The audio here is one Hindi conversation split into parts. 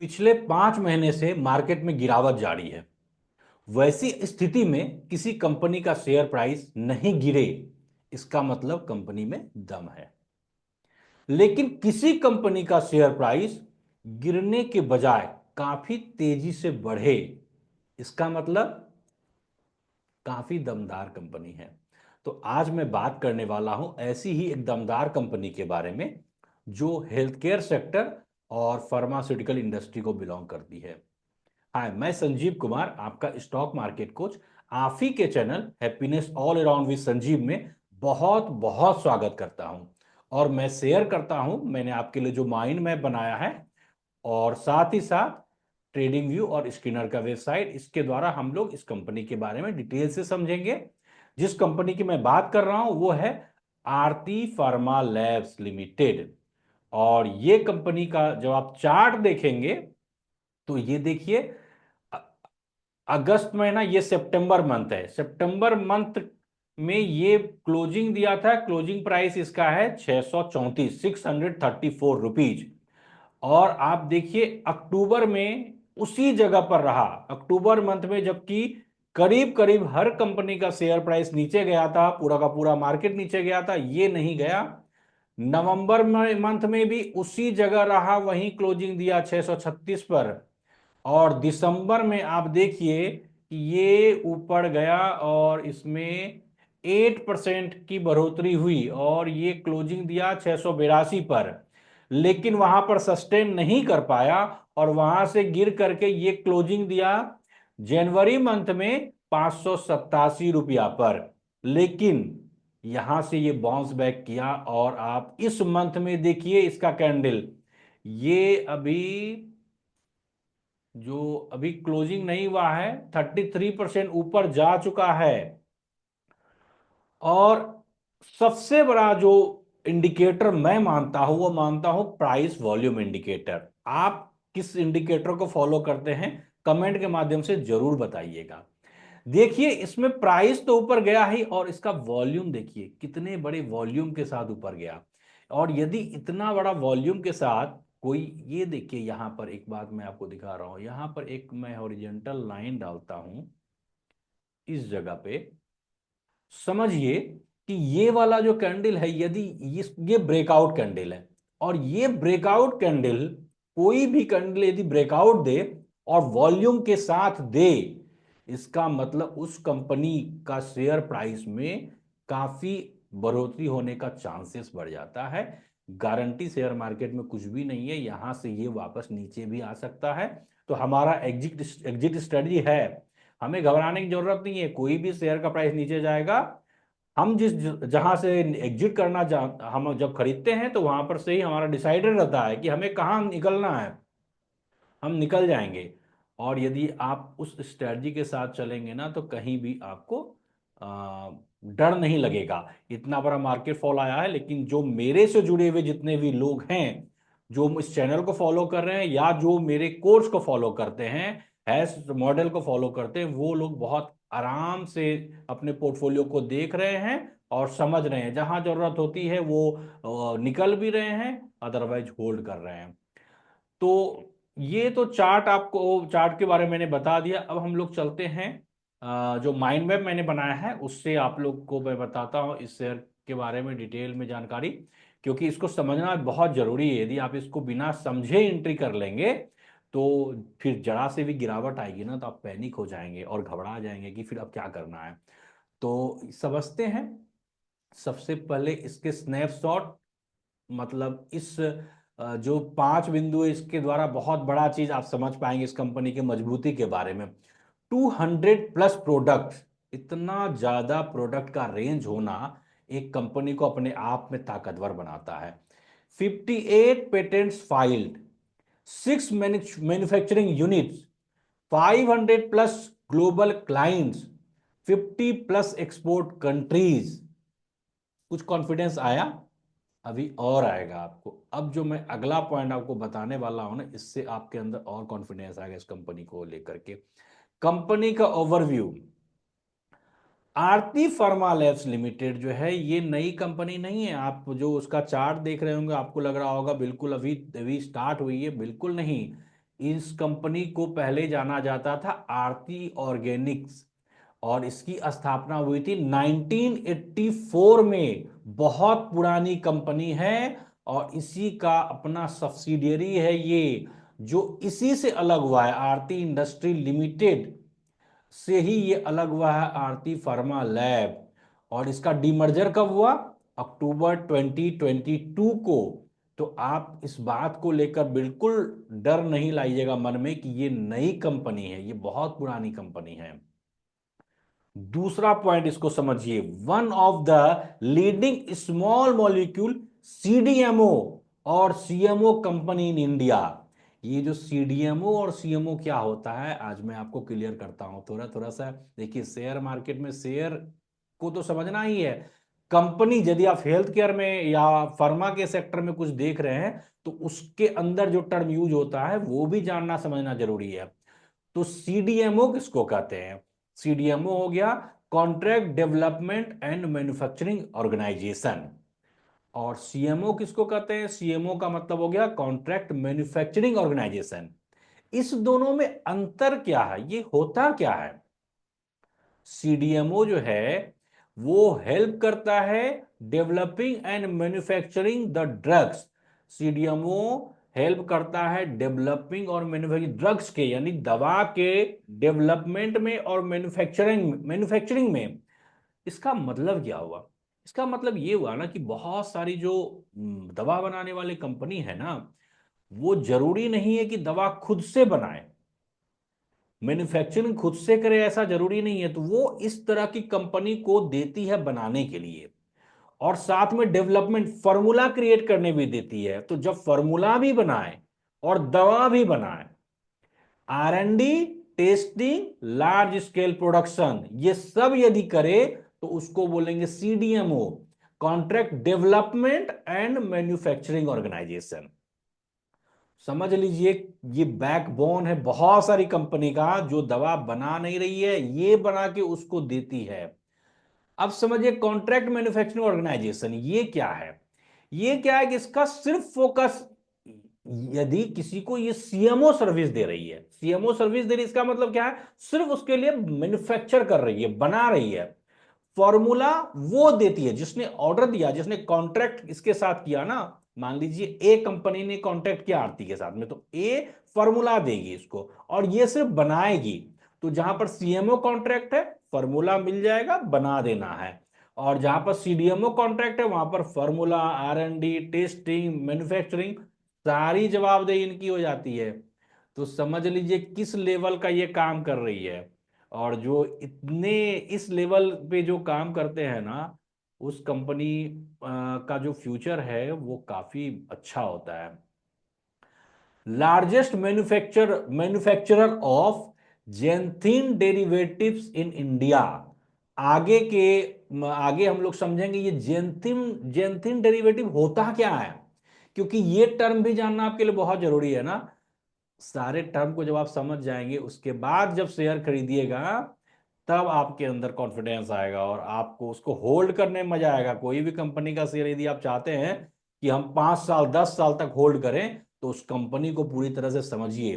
पिछले 5 महीने से मार्केट में गिरावट जारी है। वैसी स्थिति में किसी कंपनी का शेयर प्राइस नहीं गिरे, इसका मतलब कंपनी में दम है। लेकिन किसी कंपनी का शेयर प्राइस गिरने के बजाय काफी तेजी से बढ़े, इसका मतलब काफी दमदार कंपनी है। तो आज मैं बात करने वाला हूं ऐसी ही एक दमदार कंपनी के बारे में, जो हेल्थ केयर सेक्टर और फार्मास्यूटिकल इंडस्ट्री को बिलोंग करती है। हाय, मैं संजीव कुमार, आपका स्टॉक मार्केट कोच, आप ही के channel happiness all around with Sanjeev में बहुत बहुत स्वागत करता हूं। और मैं शेयर करता हूं मैंने आपके लिए जो माइंड मैप बनाया है, और साथ ही साथ ट्रेडिंग व्यू और स्किनर का वेबसाइट, इसके द्वारा हम लोग इस कंपनी के बारे में डिटेल से समझेंगे। जिस कंपनी की मैं बात कर रहा हूं वो है आरती फार्मा लैब्स लिमिटेड। और ये कंपनी का जब आप चार्ट देखेंगे तो ये देखिए, अ- अगस्त महीना, ये सितंबर मंथ है। सितंबर मंथ में ये क्लोजिंग दिया था, क्लोजिंग प्राइस इसका है 634, ₹634। और आप देखिए अक्टूबर में उसी जगह पर रहा, अक्टूबर मंथ में, जबकि करीब करीब हर कंपनी का शेयर प्राइस नीचे गया था, पूरा का पूरा मार्केट नीचे गया था, ये नहीं गया। नवंबर मंथ में भी उसी जगह रहा, वहीं क्लोजिंग दिया 636 पर। और दिसंबर में आप देखिए कि ये ऊपर गया और इसमें 8% की बढ़ोतरी हुई और ये क्लोजिंग दिया 682 पर। लेकिन वहां पर सस्टेन नहीं कर पाया और वहां से गिर करके ये क्लोजिंग दिया जनवरी मंथ में ₹587 पर। लेकिन यहां से ये बाउंस बैक किया और आप इस मंथ में देखिए इसका कैंडल, ये अभी क्लोजिंग नहीं हुआ है, 33% ऊपर जा चुका है। और सबसे बड़ा जो इंडिकेटर मैं मानता हूं वो मानता हूं प्राइस वॉल्यूम इंडिकेटर। आप किस इंडिकेटर को फॉलो करते हैं, कमेंट के माध्यम से जरूर बताइएगा। देखिए इसमें प्राइस तो ऊपर गया ही, और इसका वॉल्यूम देखिए कितने बड़े वॉल्यूम के साथ ऊपर गया। और यदि इतना बड़ा वॉल्यूम के साथ कोई, ये देखिए यहां पर एक बात मैं आपको दिखा रहा हूं, यहां पर एक मैं हॉरिजॉन्टल लाइन डालता हूं इस जगह पे। समझिए कि ये वाला जो कैंडल है, यदि ये ब्रेकआउट कैंडल है, और ये ब्रेकआउट कैंडल, कोई भी कैंडल यदि ब्रेकआउट दे और वॉल्यूम के साथ दे, इसका मतलब उस कंपनी का शेयर प्राइस में काफी बढ़ोतरी होने का चांसेस बढ़ जाता है। गारंटी शेयर मार्केट में कुछ भी नहीं है, यहां से ये वापस नीचे भी आ सकता है। तो हमारा एग्जिट एग्जिट स्ट्रेटजी है, हमें घबराने की जरूरत नहीं है। कोई भी शेयर का प्राइस नीचे जाएगा, हम जहां से एग्जिट करना हम जब खरीदते हैं तो वहां पर से ही हमारा डिसाइडेड रहता है कि हमें कहाँ निकलना है, हम निकल जाएंगे। और यदि आप उस स्ट्रेटजी के साथ चलेंगे ना, तो कहीं भी आपको डर नहीं लगेगा। इतना बड़ा मार्केट फॉल आया है, लेकिन जो मेरे से जुड़े हुए जितने भी लोग हैं, जो इस चैनल को फॉलो कर रहे हैं या जो मेरे कोर्स को फॉलो करते हैं, हैश मॉडल को फॉलो करते हैं, वो लोग बहुत आराम से अपने पोर्टफोलियो को देख रहे हैं और समझ रहे हैं। जहां जरूरत होती है वो निकल भी रहे हैं, अदरवाइज होल्ड कर रहे हैं। तो ये तो चार्ट, आपको चार्ट के बारे में मैंने बता दिया। अब हम लोग चलते हैं, जो माइंड मैप मैंने बनाया है उससे आप लोग को मैं बताता हूँ इस शेयर के बारे में डिटेल में जानकारी, क्योंकि इसको समझना बहुत जरूरी है। यदि आप इसको बिना समझे एंट्री कर लेंगे तो फिर जरा से भी गिरावट आएगी ना, तो आप पैनिक हो जाएंगे और घबरा जाएंगे कि फिर अब क्या करना है। तो समझते हैं। सबसे पहले इसके स्नैपशॉट, मतलब इस जो 5 बिंदु है, इसके द्वारा बहुत बड़ा चीज आप समझ पाएंगे इस कंपनी की मजबूती के बारे में। 200 प्लस प्रोडक्ट, इतना ज्यादा प्रोडक्ट का रेंज होना एक कंपनी को अपने आप में ताकतवर बनाता है। 58 patents filed, 6 manufacturing units, 500 plus global clients, 50 plus export countries. कुछ कॉन्फिडेंस आया? अभी और आएगा आपको। अब जो मैं अगला पॉइंट आपको बताने वाला हूं ना, इससे आपके अंदर और कॉन्फिडेंस आएगा इस कंपनी को लेकर के। कंपनी का ओवरव्यू। आरती फार्मा लैब्स लिमिटेड जो है, ये नई कंपनी नहीं है। आप जो उसका चार्ट देख रहे होंगे, आपको लग रहा होगा बिल्कुल अभी अभी स्टार्ट हुई है, बिल्कुल नहीं। इस कंपनी को पहले जाना जाता था आरती ऑर्गेनिक्स, और इसकी स्थापना हुई थी 1984 में। बहुत पुरानी कंपनी है, और इसी का अपना सब्सिडियरी है ये, जो इसी से अलग हुआ है, आरती इंडस्ट्री लिमिटेड से ही ये अलग हुआ है, आरती फार्मा लैब। और इसका डीमर्जर कब हुआ? अक्टूबर 2022 को। तो आप इस बात को लेकर बिल्कुल डर नहीं लाइएगा मन में कि ये नई कंपनी है, ये बहुत पुरानी कंपनी है। दूसरा पॉइंट इसको समझिए, one of the leading small molecule CDMO और सीएमओ कंपनी इन इंडिया। ये जो सीडीएमओ और सीएमओ क्या होता है, आज मैं आपको क्लियर करता हूं थोड़ा थोड़ा सा। देखिए, शेयर मार्केट में शेयर को तो समझना ही है। कंपनी, यदि आप हेल्थ केयर में या फार्मा के सेक्टर में कुछ देख रहे हैं, तो उसके अंदर जो टर्म यूज होता है वो भी जानना समझना जरूरी है। तो सीडीएमओ किसको कहते हैं? सीडीएमओ हो गया contract development and manufacturing organization. और सीएमओ किसको कहते हैं? सीएमओ का मतलब हो गया कॉन्ट्रैक्ट मैन्युफैक्चरिंग ऑर्गेनाइजेशन। इस दोनों में अंतर क्या है, ये होता क्या है? सीडीएमओ जो है वो हेल्प करता है developing and manufacturing the drugs. CDMO help करता है डेवलपिंग और मैन्युफैक्चरिंग ड्रग्स के, यानी दवा के डेवलपमेंट में और मैन्युफैक्चरिंग मैन्युफैक्चरिंग में। इसका मतलब क्या हुआ? इसका मतलब ये हुआ ना कि बहुत सारी जो दवा बनाने वाली कंपनी है ना, वो जरूरी नहीं है कि दवा खुद से बनाए, मैन्युफैक्चरिंग खुद से करे, ऐसा जरूरी नहीं है। तो वो इस तरह की कंपनी को देती है बनाने के लिए, और साथ में डेवलपमेंट फॉर्मूला क्रिएट करने भी देती है। तो जब फॉर्मूला भी बनाए और दवा भी बनाए, R and D, testing, large scale production, ये सब यदि करे, तो उसको बोलेंगे CDMO, contract development and manufacturing organization. समझ लीजिए, ये बैकबोन है बहुत सारी कंपनी का, जो दवा बना नहीं रही है ये बना के उसको देती है। अब समझिए कॉन्ट्रैक्ट मैन्युफैक्चरिंग ऑर्गेनाइजेशन ये क्या है? ये क्या है कि इसका सिर्फ फोकस, यदि किसी को ये सीएमओ सर्विस दे रही है, सीएमओ सर्विस दे रही है, इसका मतलब क्या है? सिर्फ उसके लिए मैन्युफैक्चर कर रही है, बना रही है। फॉर्मूला वो देती है, जिसने ऑर्डर दिया, जिसने कॉन्ट्रैक्ट इसके साथ किया ना। मान लीजिए ए कंपनी ने कॉन्ट्रैक्ट किया आरती के साथ में, तो ए फॉर्मूला देगी इसको, और ये सिर्फ बनाएगी। तो जहां पर सीएमओ कॉन्ट्रैक्ट है, फॉर्मूला मिल जाएगा, बना देना है। और जहां पर सीडीएमओ कॉन्ट्रैक्ट है, वहां पर फॉर्मूला, आर&डी, टेस्टिंग, मैन्युफैक्चरिंग, सारी जवाबदेही इनकी हो जाती है। तो समझ लीजिए किस लेवल का ये काम कर रही है। और जो इतने इस लेवल पे जो काम करते हैं ना, उस कंपनी का जो फ्यूचर है वो काफी अच्छा होता है। Largest manufacturer of xanthine derivatives in India. आगे के आगे हम लोग समझेंगे ये जेंथिन जेंथिन डेरिवेटिव होता क्या है, क्योंकि ये टर्म भी जानना आपके लिए बहुत जरूरी है ना। सारे टर्म को जब आप समझ जाएंगे, उसके बाद जब शेयर खरीदिएगा, तब आपके अंदर कॉन्फिडेंस आएगा और आपको उसको होल्ड करने में मजा आएगा। कोई भी कंपनी का शेयर यदि आप चाहते हैं कि हम 5 साल 10 साल तक होल्ड करें, तो उस कंपनी को पूरी तरह से समझिए,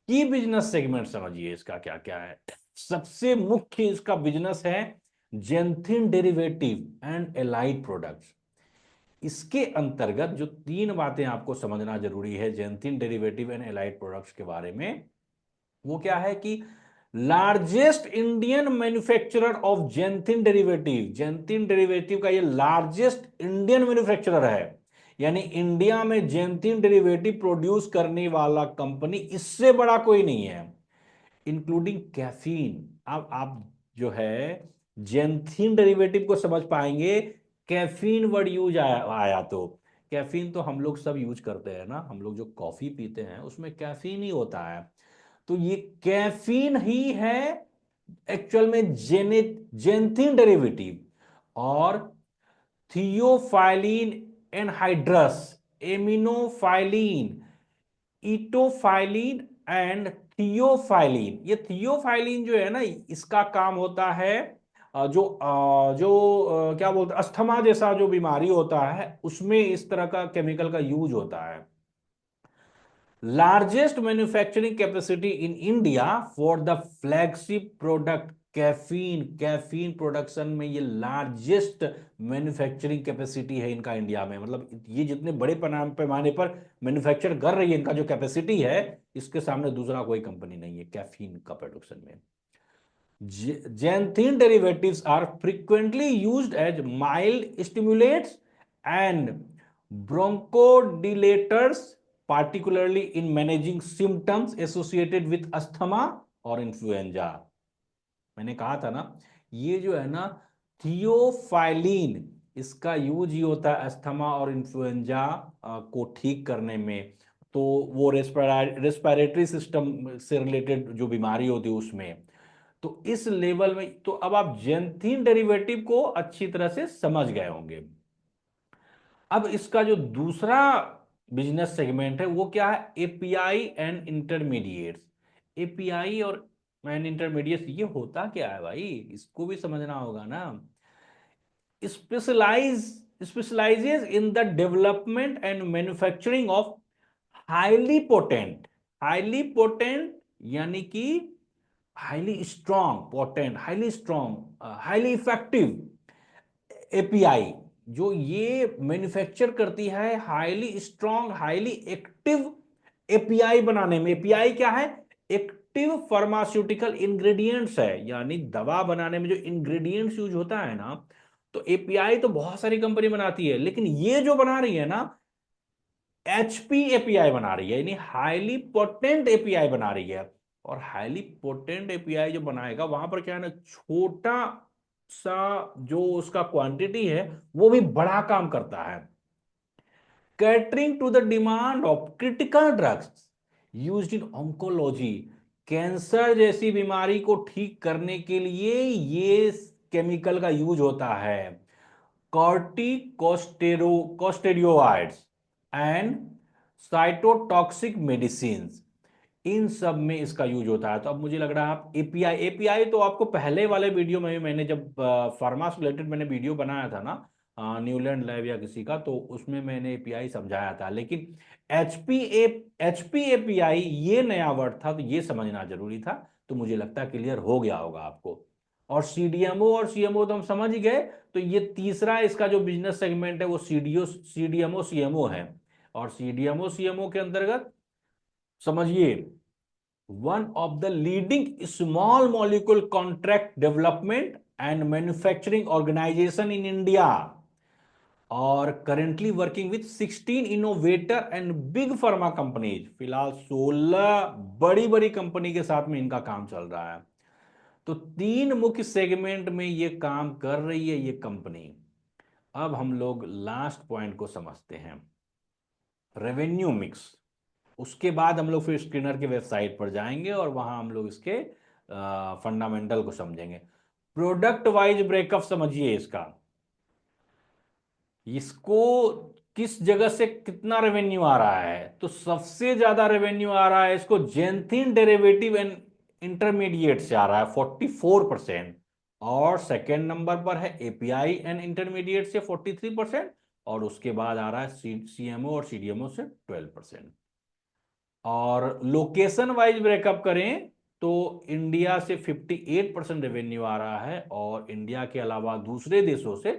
की बिजनेस सेगमेंट समझिए इसका क्या क्या है। सबसे मुख्य इसका बिजनेस है xanthine derivative and allied products. इसके अंतर्गत जो तीन बातें आपको समझना जरूरी है xanthine derivative and allied products के बारे में, वो क्या है कि largest Indian manufacturer of xanthine derivative, xanthine derivative का ये लार्जेस्ट इंडियन मैन्युफैक्चरर है। यानी इंडिया में जेंथिन डेरिवेटिव प्रोड्यूस करने वाला कंपनी इससे बड़ा कोई नहीं है, इंक्लूडिंग कैफीन। अब आप जो है जेंथिन डेरिवेटिव को समझ पाएंगे, कैफीन वर्ड यूज आया तो कैफीन तो हम लोग सब यूज करते हैं ना, हम लोग जो कॉफी पीते हैं उसमें कैफीन ही होता है। तो ये कैफीन ही है एक्चुअल में जेंथिन डेरिवेटिव। और theophylline anhydrous, aminophylline, etofylline and theophylline. ये थियोफाइलिन जो है ना, इसका काम होता है क्या बोलते हैं, अस्थमा जैसा जो बीमारी होता है उसमें इस तरह का केमिकल का यूज होता है। Largest manufacturing capacity in India for the flagship product caffeine. Caffeine production में ये लार्जेस्ट मैन्युफैक्चरिंग कैपेसिटी है इनका इंडिया में। मतलब ये जितने बड़े पैमाने पर मैन्युफैक्चर कर रही है, इनका जो कैपेसिटी है, इसके सामने दूसरा कोई कंपनी नहीं है कैफीन का प्रोडक्शन में। Xanthine derivatives are frequently used as mild stimulants and bronchodilators, particularly in managing symptoms associated with asthma और इन्फ्लुएंजा। मैंने कहा था ना, ये जो है ना थियोफाइलिन, इसका यूज ही होता है अस्थमा और इन्फ्लुएंजा को ठीक करने में। तो वो रेस्पिरेटरी सिस्टम से रिलेटेड जो बीमारी होती है उसमें, तो इस लेवल में तो अब आप जेंथिन डेरिवेटिव को अच्छी तरह से समझ गए होंगे। अब इसका जो दूसरा बिजनेस सेगमेंट है वो क्या है? API and intermediates. एपीआई और एंड इंटरमीडिएट्स ये होता क्या है भाई, इसको भी समझना होगा ना। Specialize specializes in the development and manufacturing of highly potent. Highly potent यानी कि highly strong, potent, highly strong, highly effective API, जो ये मैन्युफैक्चर करती है highly strong, highly active API बनाने में। एपीआई क्या है? एक्टिव फार्मास्यूटिकल इंग्रेडिएंट्स है, यानी दवा बनाने में जो इंग्रेडिएंट्स यूज होता है ना, तो एपीआई तो बहुत सारी कंपनी बनाती है, लेकिन ये जो बना रही है ना, एचपी एपीआई बना रही है, यानी हाईली पोटेंट एपीआई बना रही है। और हाईली पोटेंट एपीआई जो बनाएगा वहां पर क्या है ना, छोटा सा जो उसका क्वांटिटी है वो भी बड़ा काम करता है। Catering to the demand of critical drugs used in oncology. Cancer जैसी बीमारी को ठीक करने के लिए ये केमिकल का यूज होता है। कॉर्टिकोस्टेरॉइड्स एंड साइटोटॉक्सिक मेडिसिन, इन सब में इसका यूज होता है। तो अब मुझे लग रहा है आप एपीआई, एपीआई तो आपको पहले वाले वीडियो में भी मैंने जब फार्मा से रिलेटेड मैंने वीडियो बनाया था ना, न्यूलैंड लैब या किसी का, तो उसमें मैंने एपीआई समझाया था। लेकिन एचपी एपीआई ये नया वर्ड था, तो ये समझना जरूरी था। तो मुझे लगता है क्लियर हो गया होगा आपको। और सीडीएमओ और सीएमओ तो हम समझ ही गए। तो ये तीसरा इसका जो बिजनेस सेगमेंट है वो सीडीएमओ सीएमओ है। और सीडीएमओ सीएमओ के अंतर्गत समझिए, one of the leading small molecule contract development and manufacturing organisation in India, और currently working with 16 innovator and big pharma companies. फिलहाल 16 बड़ी बड़ी कंपनी के साथ में इनका काम चल रहा है। तो तीन मुख्य सेगमेंट में ये काम कर रही है ये कंपनी। अब हम लोग लास्ट पॉइंट को समझते हैं, रेवेन्यू मिक्स। उसके बाद हम लोग फिर स्क्रीनर की वेबसाइट पर जाएंगे और वहां हम लोग इसके फंडामेंटल को समझेंगे। प्रोडक्ट वाइज ब्रेकअप समझिए इसका, इसको किस जगह से कितना रेवेन्यू आ रहा है। तो सबसे ज्यादा रेवेन्यू आ रहा है इसको जेंथिन डेरिवेटिव एंड इंटरमीडिएट से आ रहा है 44%। और सेकेंड नंबर पर है एपीआई एंड इंटरमीडिएट से 43%। और उसके बाद आ रहा है सीएमओ और सीडीएमओ से 12%। और लोकेशन वाइज ब्रेकअप करें तो इंडिया से 58% रेवेन्यू आ रहा है, और इंडिया के अलावा दूसरे देशों से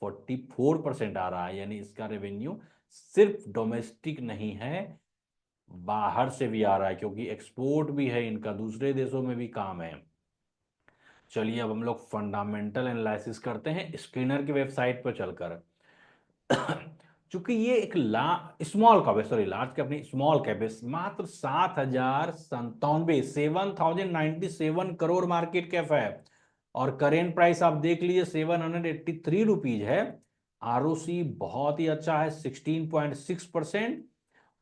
44% आ रहा है। यानी इसका रेवेन्यू सिर्फ डोमेस्टिक नहीं है, बाहर से भी आ रहा है, क्योंकि एक्सपोर्ट भी है इनका, दूसरे देशों में भी काम है। चलिए अब हम लोग फंडामेंटल एनालिसिस करते हैं स्क्रीनर की वेबसाइट पर चलकर। चूंकि ये एक स्मॉल कैप है, सॉरी लार्ज कैप नहीं, स्मॉल कैप है, मात्र 7,97 मार्केट कैप है। और करेंट प्राइस आप देख लीजिए 783 रुपीज है। आरओसी बहुत ही अच्छा है 16.6%।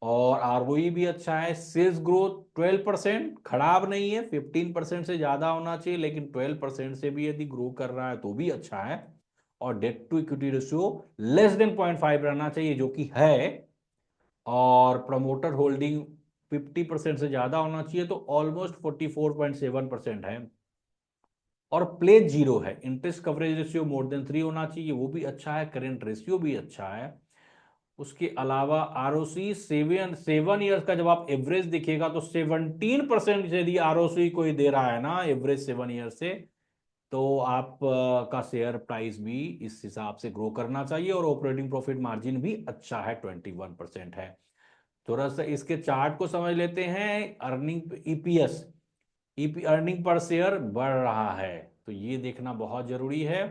और आरओई भी अच्छा है। सेल्स ग्रोथ 12%, खराब नहीं है, 15% से ज्यादा होना चाहिए, लेकिन 12% से भी यदि ग्रो कर रहा है तो भी अच्छा है। और debt to equity ratio less than 0.5 रहना चाहिए, जो कि है। और प्रमोटर होल्डिंग 50% से ज्यादा होना चाहिए, तो ऑलमोस्ट 44.7% है। और प्लेज जीरो है। Interest coverage ratio more than 3 होना चाहिए, वो भी अच्छा है। करेंट रेशियो भी अच्छा है। उसके अलावा आरओसी 7 ईयर्स का जब आप एवरेज दिखेगा तो 17% यदि आरओसी कोई दे रहा है ना एवरेज 7 ईयर से, तो आप का शेयर प्राइस भी इस हिसाब से ग्रो करना चाहिए। और ऑपरेटिंग प्रॉफिट मार्जिन भी अच्छा है, 21% है। थोड़ा सा इसके चार्ट को समझ लेते हैं। Earning EPS, EP earning per share बढ़ रहा है, तो ये देखना बहुत जरूरी है।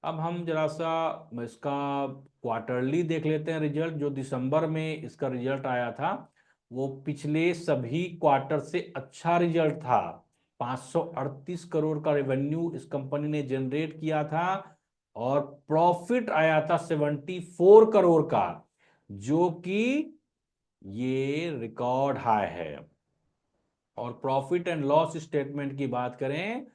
अब हम जरा सा इसका क्वार्टरली देख लेते हैं रिजल्ट। जो दिसंबर में इसका रिजल्ट आया था वो पिछले सभी क्वार्टर से अच्छा रिजल्ट था। 538 करोड़ का रेवेन्यू इस कंपनी ने जनरेट किया था और प्रॉफिट आया था 74 करोड़ का, जो कि ये रिकॉर्ड हाई है। और प्रॉफिट एंड लॉस स्टेटमेंट की बात करें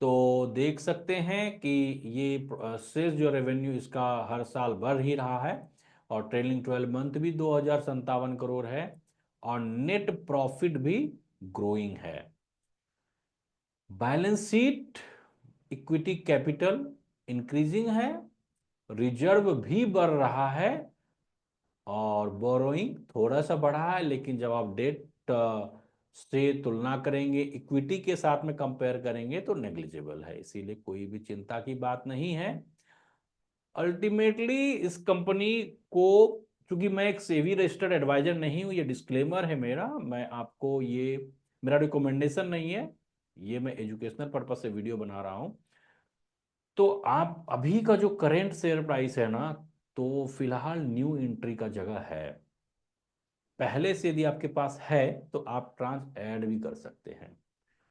तो देख सकते हैं कि ये सेल्स जो रेवेन्यू इसका हर साल बढ़ ही रहा है, और ट्रेलिंग 12 मंथ भी 2,057 करोड़ है, और नेट प्रॉफिट भी ग्रोइंग है। Balance sheet, equity capital increasing है, रिजर्व भी बढ़ रहा है, और बोरोइंग थोड़ा सा बढ़ा है, लेकिन जब आप डेट से तुलना करेंगे, इक्विटी के साथ में कंपेयर करेंगे तो नेग्लिजिबल है, इसीलिए कोई भी चिंता की बात नहीं है। अल्टीमेटली इस कंपनी को, चूंकि मैं एक सेवी रजिस्टर्ड एडवाइजर नहीं हूं, ये डिस्क्लेमर है मेरा, मैं आपको ये मेरा रिकमेंडेशन नहीं है, ये मैं एजुकेशनल पर्पज से वीडियो बना रहा हूं। तो आप अभी का जो करेंट शेयर प्राइस है ना, तो फिलहाल न्यू एंट्री का जगह है। पहले से यदि आपके पास है तो आप ट्रांस ऐड भी कर सकते हैं,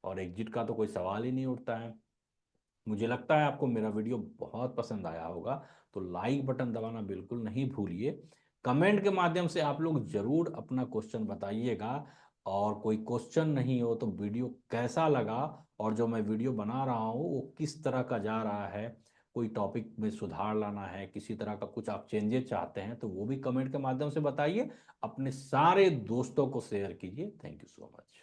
और एग्जिट का तो कोई सवाल ही नहीं उठता है। मुझे लगता है आपको मेरा वीडियो बहुत पसंद आया होगा, तो लाइक बटन दबाना बिल्कुल नहीं भूलिए। कमेंट के माध्यम से आप लोग जरूर अपना क्वेश्चन बताइएगा, और कोई क्वेश्चन नहीं हो तो वीडियो कैसा लगा, और जो मैं वीडियो बना रहा हूँ वो किस तरह का जा रहा है, कोई टॉपिक में सुधार लाना है, किसी तरह का कुछ आप चेंजेस चाहते हैं, तो वो भी कमेंट के माध्यम से बताइए। अपने सारे दोस्तों को शेयर कीजिए। Thank you so much.